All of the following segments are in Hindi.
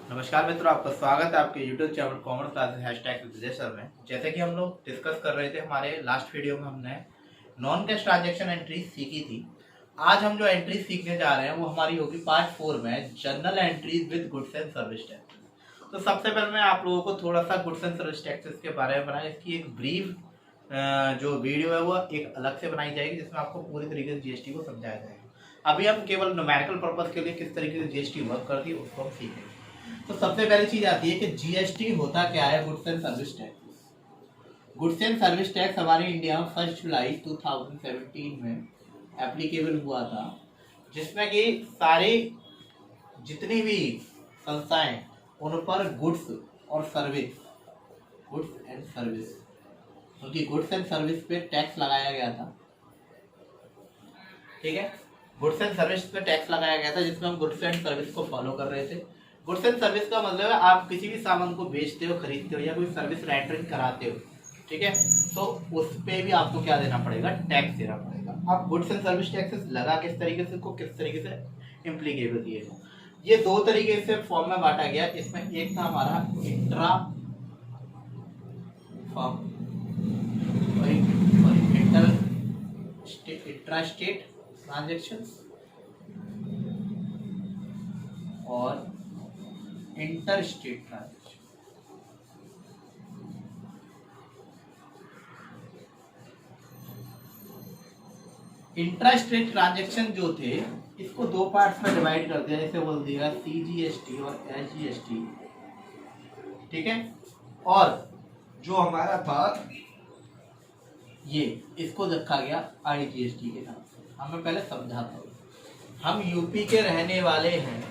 नमस्कार मित्रों, आपका स्वागत है आपके YouTube चैनल कॉमर्स क्लासेस #विजय में। जैसे कि हम लोग डिस्कस कर रहे थे हमारे लास्ट वीडियो में, हमने नॉन कैश ट्रांजैक्शन एंट्री सीखी थी। आज हम जो एंट्री सीखने जा रहे हैं वो हमारी होगी पार्ट 4 में, general entries with goods and service taxes. तो सबसे पहले मैं आप लोगों को थोड़ा सा गुड्स एंड सर्विस टैक्सेस के बारे में बनाया। इसकी एक ब्रीफ जो वीडियो है वो एक अलग से बनाई जाएगी, जिसमें आपको पूरी तरीके से जीएसटी को समझाया जाएगा। अभी हम केवल न्यूमेरिकल पर्पज के लिए किस तरीके से जीएसटी वर्क करती है उसको हम सीखेंगे। तो सबसे पहली चीज आती है कि जीएसटी होता क्या है। Goods and service tax. Goods and service tax हमारे इंडिया में 1 जुलाई 2017 में एप्लीकेबल हुआ था, जिसमें कि सारे जितनी भी संस्थाएं उन पर गुड्स और सर्विस, गुड्स एंड सर्विस, क्योंकि गुड्स एंड सर्विस पे टैक्स लगाया गया था। ठीक है, गुड्स एंड सर्विस पे टैक्स लगाया गया था, जिसमें हम गुड्स एंड सर्विस को फॉलो कर रहे थे। गुड्स एंड सर्विस का मतलब है आप किसी भी सामान को बेचते हो, खरीदते हो या कोई सर्विस रेंडरिंग कराते हो, ठीक है, तो उस पे भी आपको क्या देना पड़ेगा, टैक्स देना पड़ेगा। अब गुड्स एंड सर्विस टैक्सेस लगा किस तरीके से, को किस तरीके से इम्प्लीकेबल किए गए, ये दो तरीके से फॉर्म में बांटा गया। इसमें एक था हमारा इंट्रा फॉर्म और इंट्रा स्टेट ट्रांजेक्शंस और inter state transaction. Intra state transaction जो थे इसको दो पार्ट्स में डिवाइड कर दिया, जैसे बोल दिया सीजीएसटी और एसजीएसटी, ठीक है। और जो हमारा था ये, इसको रखा गया आईजीएसटी के नाम से। अब मैं पहले समझाता हूँ। हम यूपी के रहने वाले हैं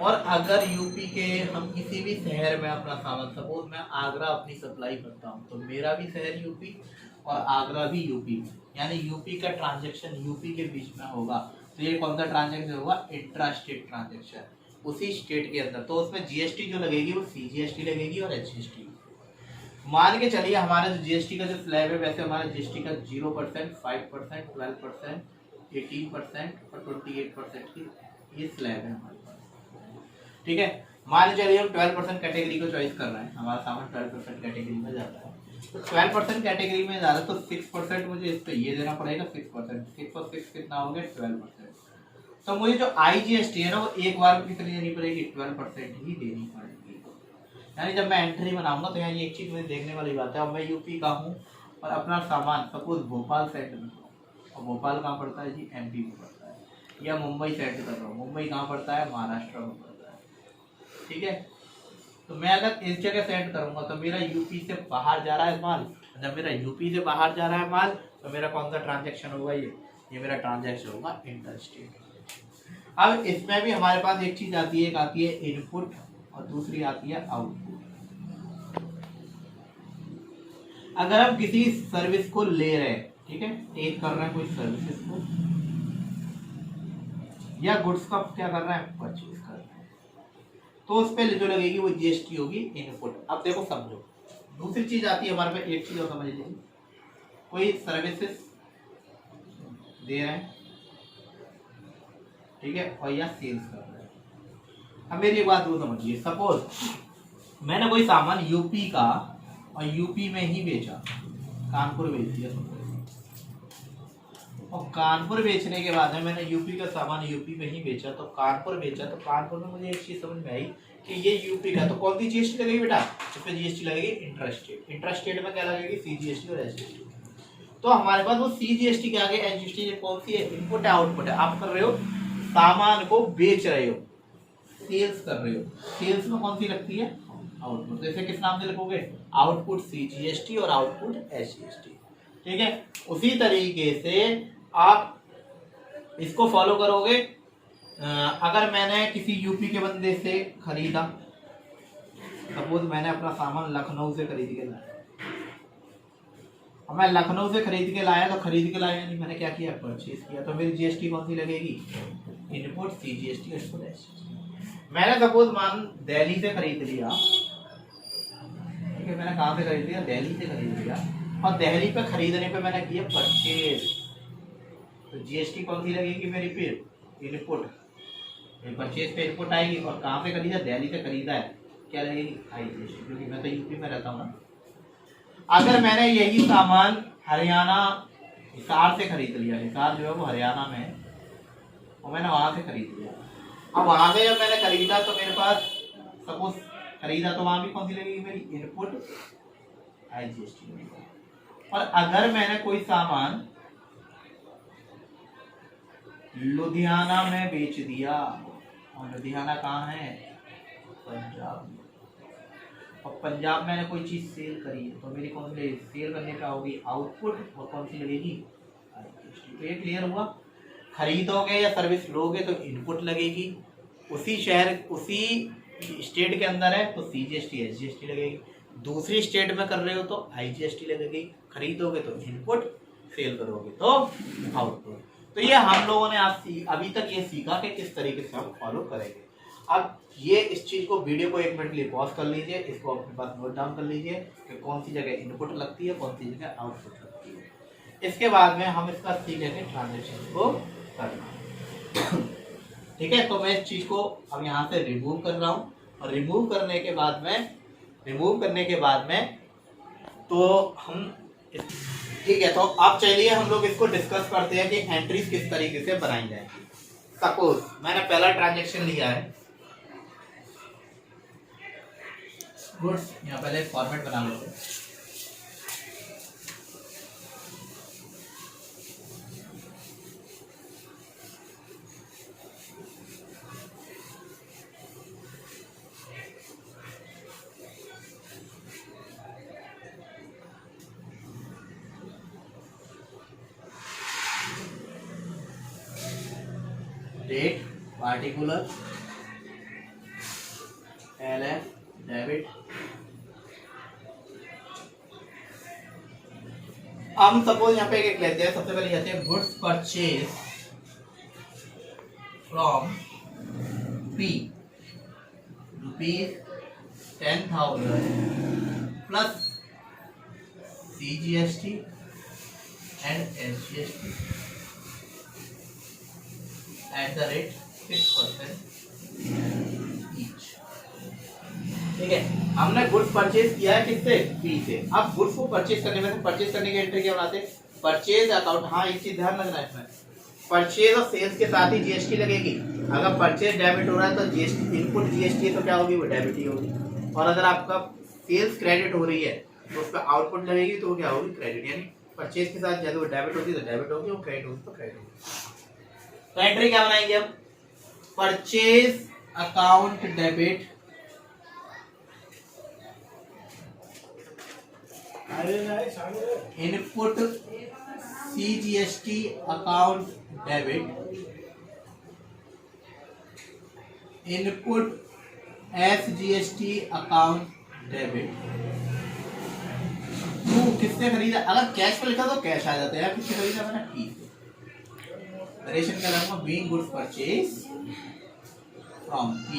और अगर यूपी के हम किसी भी शहर में अपना सामान, सपोज मैं आगरा अपनी सप्लाई करता हूँ, तो मेरा भी शहर यूपी और आगरा भी यूपी, यानी यूपी का ट्रांजैक्शन यूपी के बीच में होगा। तो ये कौन सा ट्रांजैक्शन होगा, इंट्रा स्टेट ट्रांजैक्शन, उसी स्टेट के अंदर। तो उसमें जीएसटी जो लगेगी वो सीजीएसटी लगेगी और एचजीएसटी। मान के चलिए हमारा जो जीएसटी का जो स्लैब है, वैसे हमारा जीएसटी का 0%, 5%, 12%, 18% और 28% की ये स्लैब है हमारे पास, ठीक है। मान चलिए हम 12% कैटेगरी को चॉइस कर रहे हैं, हमारा सामान 12% कैटेगरी में जाता है। तो 12% कैटेगरी में जा रहा है तो 6% मुझे इस पे ये देना पड़ेगा। 6%, 6 और 6 कितना हो गया, 12%। तो मुझे जो आईजीएसटी है ना वो एक बार कितनी देनी पड़ेगी, 12% ही देनी पड़ेगी। यानी जब मैं एंट्री बनाऊंगा तो यहाँ ये एक चीज मुझे देखने वाली बात है। अब मैं यूपी का हूँ और अपना सामान सपोज भोपाल सेट में, और भोपाल कहाँ पड़ता है जी, एमपी में पड़ता है, या मुंबई सेट कर रहा हूँ, मुंबई कहाँ पड़ता है, महाराष्ट्र में पड़ता है, ठीक है। तो मैं अगर इस जगह सेट करूंगा तो मेरा यूपी से बाहर जा रहा है माल। जब मेरा यूपी से बाहर जा रहा है माल तो मेरा कौन सा ट्रांजैक्शन होगा, ये मेरा ट्रांजैक्शन होगा इंटर स्टेट। अब इसमें भी हमारे पास एक चीज आती है, एक आती है इनपुट और दूसरी आती है आउटपुट। अगर हम किसी सर्विस को ले रहे हैं, ठीक है, टेक कर रहे हैं कोई सर्विसेज को, या गुड्स का क्या कर रहे हैं, परचेज कर रहे हैं, तो उस पे जो लगेगी वो जीएसटी होगी, इनपुट। अब देखो समझो, दूसरी चीज आती है हमारे पे, एक चीज और समझ लीजिए, कोई सर्विसेज दे रहे हैं, ठीक है, और या सेल्स कर रहे हैं। अब मेरी एक बात वो समझिए, सपोज मैंने कोई सामान यूपी का और यूपी में ही बेचा, कानपुर बेच दिया सपोज, और कानपुर बेचने के बाद में मैंने यूपी का सामान यूपी में ही बेचा, तो कानपुर बेचा, तो कानपुर में मुझे एक चीज समझ में आई कि ये यूपी का, तो कौन सी जीएसटी लगेगी बेटा, इस पे जीएसटी लगेगी इंट्रा स्टेट। इंट्रा स्टेट में क्या लगेगी, सीजीएसटी और एसजीएसटी। तो हमारे पास वो सीजीएसटी के आगे एसजीएसटी कौन सी है, इनपुट है आउटपुट है। आप कर रहे हो सामान को बेच रहे हो, सेल्स कर रहे हो, सेल्स में कौन सी लगती है, आउटपुट। तो इसे किस नाम से लिखोगे, आउटपुट सीजीएसटी और आउटपुट एसजीएसटी, ठीक है। उसी तरीके से आप इसको फॉलो करोगे। अगर मैंने किसी यूपी के बंदे से खरीदा, सपोज मैंने अपना सामान लखनऊ से खरीद के लाया, और मैं लखनऊ से खरीद के लाया, तो खरीद के लाया नहीं, मैंने क्या किया, परचेज किया, तो मेरी जीएसटी कौन सी लगेगी, इनपुट सीजीएसटी और एसजीएसटी। मैंने सपोज मान दिल्ली से खरीद लिया, ठीक है, मैंने कहाँ से खरीद लिया, दिल्ली से खरीद लिया, और दिल्ली पे खरीदने पे मैंने किया परचेज, तो जीएसटी कौन सी लगेगी मेरी, फिर इनपुट परचेज पे इनपुट आएगी और कहाँ से खरीदा, दिल्ली से खरीदा है, क्या लगेगी IGST, क्योंकि मैं तो यूपी में रहता हूँ ना। अगर मैंने यही सामान हरियाणा हिसार से खरीद लिया, हिसार जो है वो हरियाणा में है, और मैंने वहां से खरीद लिया, अब वहां से जब मैंने खरीदा तो मेरे पास सपोज खरीदा तो वहां भी कौन सी लगेगी मेरी, इनपुट IGST लगेगी। और अगर मैंने कोई सामान लुधियाना में बेच दिया, और लुधियाना कहाँ है, पंजाब में, और पंजाब मैंने कोई चीज सेल करी है, तो मेरी कौन सी सेल करने का होगी, आउटपुट, और कौन सी लगेगी IGST। तो ये क्लियर हुआ। खरीदोगे या सर्विस लोगे तो इनपुट लगेगी, उसी शहर उसी स्टेट के अंदर है तो CGST SGST लगेगी, दूसरी स्टेट में कर रहे हो तो IGST लगेगी। खरीदोगे तो इनपुट, सेल करोगे तो आउटपुट। तो ये हम लोगों ने आज अभी तक ये सीखा कि किस तरीके से हम फॉलो करेंगे। अब ये इस चीज को, वीडियो को 1 मिनट के लिए पॉज कर लीजिए, इसको अपने पास नोट डाउन कर लीजिए कि कौन सी जगह इनपुट लगती है, कौन सी जगह आउटपुट लगती है। इसके बाद में हम इसका सीखेंगे ट्रांजेक्शन को करना। ठीक है, तो मैं इस चीज को अब यहाँ से रिमूव कर रहा हूँ, और रिमूव करने के बाद में तो हम, ठीक है, तो अब चलिए हम लोग इसको डिस्कस करते हैं कि एंट्रीज किस तरीके से बनाई जाएगी। सपोज मैंने पहला ट्रांजेक्शन लिया है गुड्स, यहाँ पहले फॉर्मेट बना लो, डेट पार्टिकुलर LF डेबिट। हम सपोज यहाँ पे एक लेते हैं, सबसे पहले जाते हैं goods purchase from P ₹10,000 plus CGST and SGST at the rate 6% each। ठीक है, हमने गुड्स परचेज किया है किससे, P से। अब गुड्स को परचेज करने में, परचेज करने की एंट्री क्या बनाते हैं, परचेज अकाउंट। हाँ, एक चीज ध्यान रखना है इसमें, परचेज और सेल्स के साथ ही GST लगेगी। अगर परचेज डेबिट हो रहा है तो GST इनपुट GST है तो क्या होगी, वो डेबिट ही होगी। और अगर आपका सेल्स क्रेडिट हो रही है तो उस पर आउटपुट लगेगी तो क्या होगी, क्रेडिट। यानी परचेज के साथ जैसे वो डेबिट होती है तो डेबिट होगी, वो क्रेडिट होगी तो क्रेडिट होगी। तो एंट्री क्या बनाएंगे हम, purchase account debit input CGST account debit input SGST account debit. तू किससे खरीदा, अगर कैश पे लिखा तो कैश आ जाता है, किससे खरीदा मैंने, P से। नरेशन क्या लगूंगा, being goods purchase from P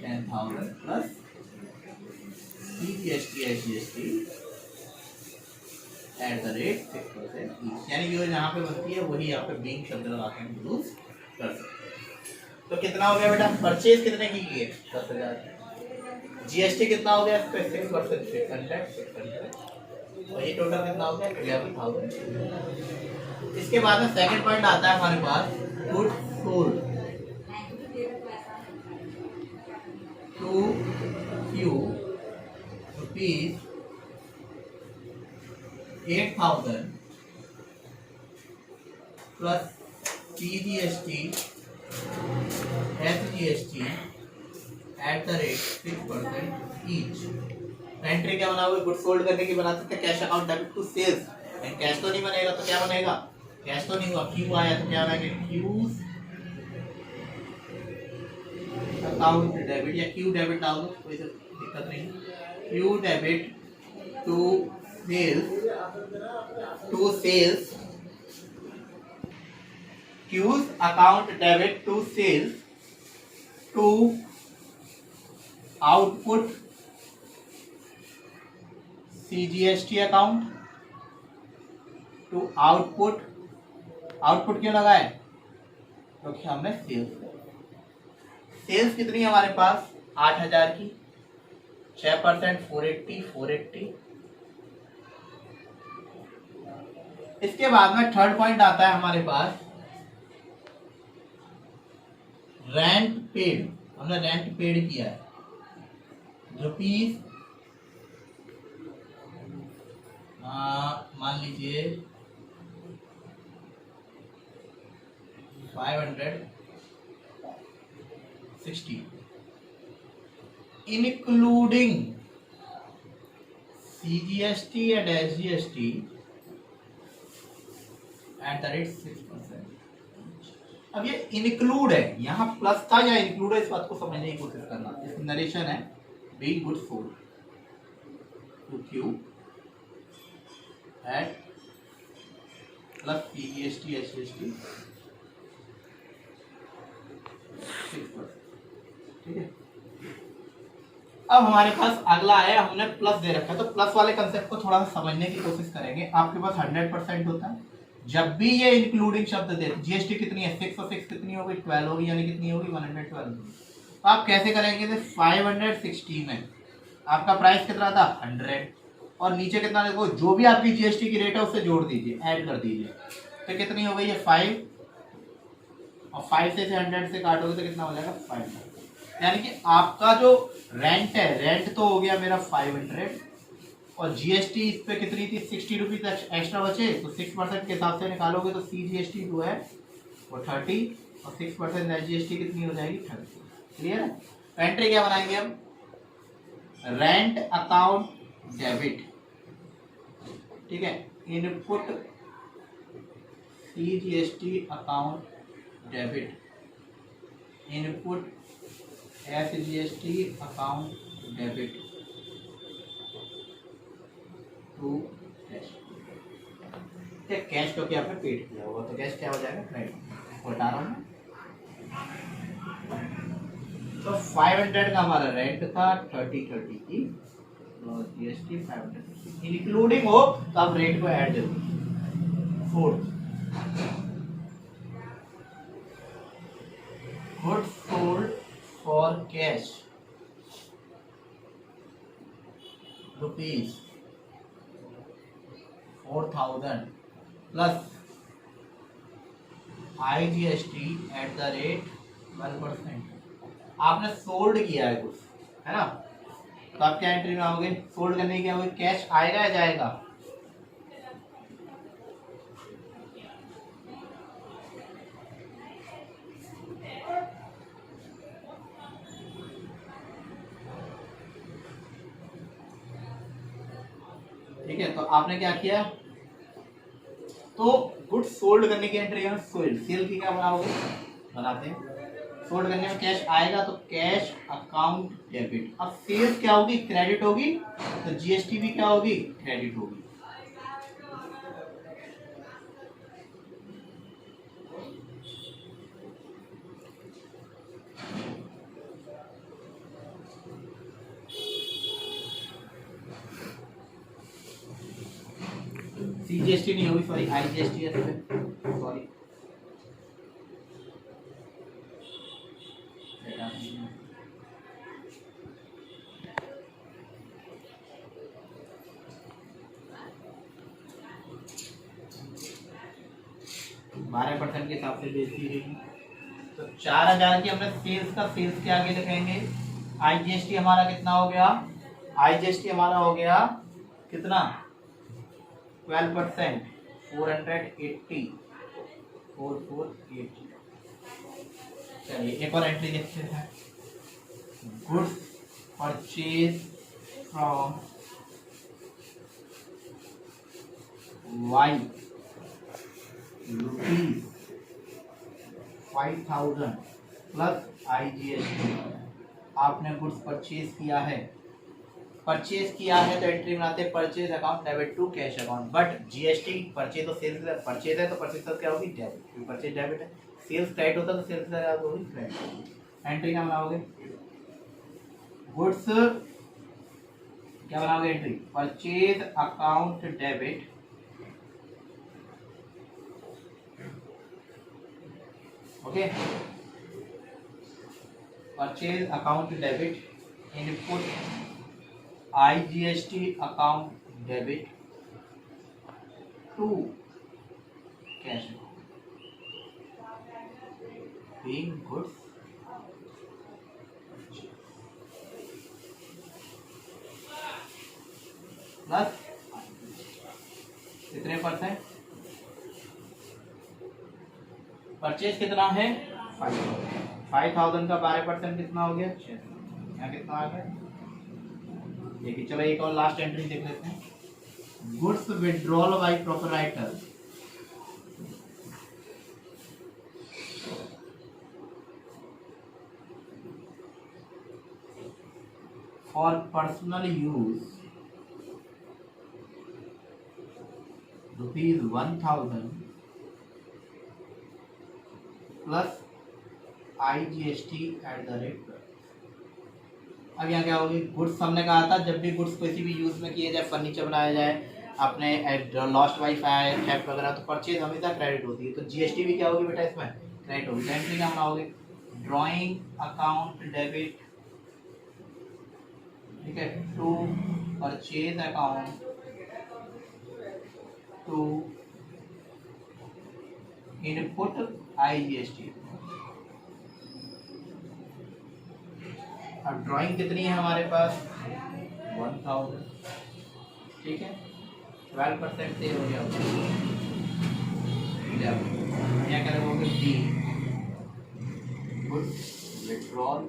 ₹10,000 plus CGST SGST at the rate 6% each. यानी कि यहाँ पे बनती है वही यहाँ पे बीइंग शब्द लगा के हम यूज कर सकते हैं। तो कितना हो गया बेटा, परचेज कितने की है 10,000, GST कितना हो गया, 6% 600, और ये टोटल कितना हो गया 11,000। इसके बाद में सेकंड पॉइंट आता है हमारे पास, good sold to Q ₹8,000 plus CGST SGST at the rate 6% each. Entry क्या बनाओगे, गुड सोल्ड करने की बना सकते हैं, cash account debit to sales. Cash तो नहीं बनेगा तो क्या बनेगा, कैश तो नहीं हुआ, क्यू आया तो क्या बनाएंगे, क्यू अकाउंट डेबिट, या क्यू डेबिट डाल दो, कोई दिक्कत नहीं। Q debit to sales Q's account debit to sales to output CGST account to output output क्यों लगा है? क्योंकि हमने सेल्स कितनी है हमारे पास 8,000 की, 6% 480। इसके बाद में थर्ड पॉइंट आता है हमारे पास रेंट पेड। हमने रेंट पेड किया है रुपीज, मान लीजिए 560 including CGST and SGST at the rate 6%। अब ये इंक्लूड है, यहाँ प्लस था या इंक्लूड है, इस बात को समझने की कोशिश करना। इस नरेशन है being good sold to Q at plus CGST SGST 6%। ठीक है, अब हमारे पास अगला है, हमने प्लस दे रखा है, तो प्लस वाले कंसेप्ट को थोड़ा सा समझने की कोशिश करेंगे। आपके पास 100% होता है, जब भी ये इंक्लूडिंग शब्द दे, जीएसटी कितनी है 6 और 6 कितनी होगी 12 होगी, यानी कितनी होगी 112 होगी। तो आप कैसे करेंगे, 560 में आपका प्राइस कितना था 100, और नीचे कितना देखो, जो भी आपकी जीएसटी की रेट है उससे जोड़ दीजिए, ऐड कर दीजिए, तो कितनी हो गई ये 5, और 5 से 100 से काटोगे तो कितना हो जाएगा 500। यानी कि आपका जो रेंट है, रेंट तो हो गया मेरा 500, और जीएसटी इस पे कितनी थी 60 रुपीज एक्स्ट्रा बचे, तो 6% के हिसाब से निकालोगे तो CGST जो है वो 30, और 6% SGST कितनी हो जाएगी 30। क्लियर है? एंट्री क्या बनाएंगे हम, रेंट अकाउंट डेबिट। ठीक है, input CGST account debit, input SGST account debit to cash. Cash क्योंकि आपने पेड किया होगा, तो कैश क्या हो जाएगा क्रेडिट, हटा रहा हूँ। तो 500 का हमारा रेंट था, 30 की GST 500 इंक्लूडिंग हो, तो आप रेट को ऐड करो। Fourth, goods sold for cash rupees 4,000 plus IGST at the rate 1%। आपने सोल्ड किया है कुछ, है ना, तो आप क्या एंट्री में आओगे, सोल्ड करने की क्या होगी, कैश आएगा या जाएगा, ठीक है। तो आपने क्या किया, तो गुड्स सोल्ड करने की एंट्री है सोल्ड, सेल की क्या बनाओगे, बनाते हैं। सोल्ड करने में कैश आएगा तो कैश अकाउंट डेबिट। अब सेल्स क्या होगी, क्रेडिट होगी, तो जीएसटी भी क्या होगी, क्रेडिट होगी। सीजीएसटी नहीं होगी, सॉरी आईजीएसटी है, सॉरी 12% के हिसाब से बेचती रहेगी। तो 4,000 की हमने सेल्स का, सेल्स के आगे लिखेंगे आईजीएसटी हमारा कितना हो गया, आईजीएसटी हमारा हो गया कितना 12%, 480 4480। चलिए एक और एंट्री देखते हैं, goods purchase from Y rupees 5,000 plus IGST। आपने गुड्स परचेज किया है, परचेज किया है तो एंट्री बनाते हैं purchase account debit to cash account, but GST purchase तो सेल्स, परचेज है तो परचेज क्या होगी डेबिट, परचेज डेबिट है, सेल्स क्रेडिट होता तो सेल्स क्या होगी क्रेडिट। एंट्री क्या बनाओगे, गुड्स क्या बनाओगे entry, purchase account debit okay, purchase account debit, input IGST account debit to cash being goods plus कितने परसेंट, परचेज कितना है 5,000 का 12% कितना हो गया 6,000, यहाँ कितना आ गया देखिए। चलो एक और लास्ट एंट्री देख लेते हैं, goods withdrawal by proprietor for personal use ₹1,000 plus IGST at the rate. अब यहाँ क्या होगी, गुड्स हमने कहा था जब भी गुड्स किसी भी यूज में किए जाए, फर्नीचर बनाया जाए, अपने लॉस्ट वाईफाई थेफ्ट वगैरह, तो परचेज हमेशा क्रेडिट होती है, तो GST भी क्या होगी बेटा इसमें क्रेडिट होगी। एंट्री क्या बनाओगे, ड्रॉइंग अकाउंट डेबिट, ठीक है, to purchase account to input IGST। अब ड्राइंग कितनी है हमारे पास 1,000, ठीक है, 12% से हो गया। क्या करोगे डी गुड विड्रॉल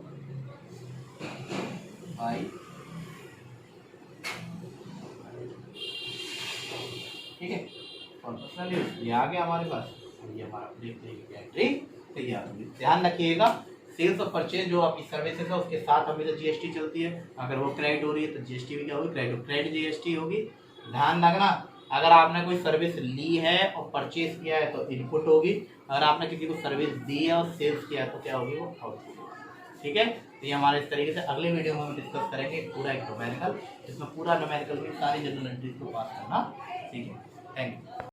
बाय, ठीक है, और पर्सनल ये आ गया हमारे पास। ये हमारा एंट्री तैयार होगी। ध्यान रखिएगा, सेल्स और परचेज जो आपकी सर्विसेज है उसके साथ हमेशा GST चलती है, अगर वो क्रेडिट हो रही है तो GST भी क्या होगी क्रेडिट GST होगी। ध्यान रखना, अगर आपने कोई सर्विस ली है और परचेज किया है तो इनपुट होगी, अगर आपने किसी को सर्विस दी है और सेल्स किया है तो क्या होगी वो आउटपुट होगी, ठीक है। तो ये हमारे इस तरीके से अगले वीडियो में हम डिस्कस करेंगे पूरा एक न्यूमेरिकल, जिसमें पूरा न्यूमेरिकल की सारी जनरल एंट्रीज को पास करना, ठीक है। Thank you.